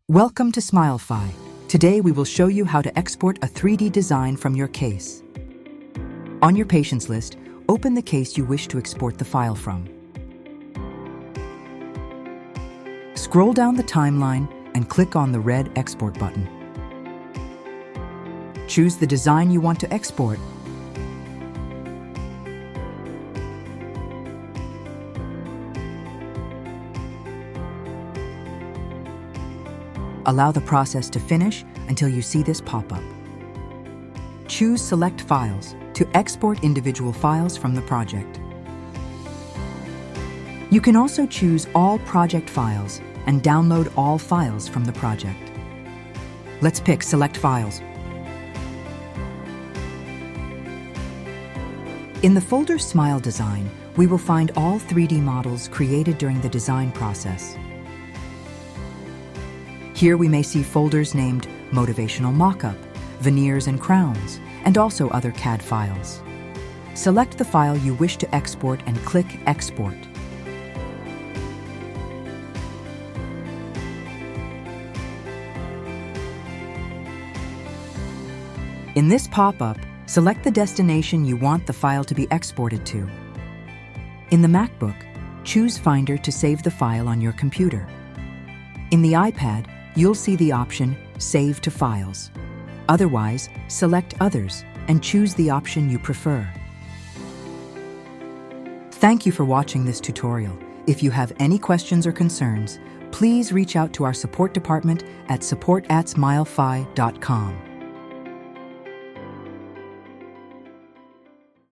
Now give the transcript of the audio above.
Welcome to SmileFy. Today we will show you how to export a 3D design from your case. On your patient's list, open the case you wish to export the file from. Scroll down the timeline and click on the red Export button. Choose the design you want to export. Allow the process to finish until you see this pop-up. Choose Select Files to export individual files from the project. You can also choose All Project Files and download all files from the project. Let's pick Select Files. In the folder Smile Design, we will find all 3D models created during the design process. Here we may see folders named Motivational Mockup, Veneers and Crowns, and also other CAD files. Select the file you wish to export and click Export. In this pop-up, select the destination you want the file to be exported to. In the MacBook, choose Finder to save the file on your computer. In the iPad, you'll see the option Save to Files. Otherwise, select Others and choose the option you prefer. Thank you for watching this tutorial. If you have any questions or concerns, please reach out to our support department at support@smilefy.com.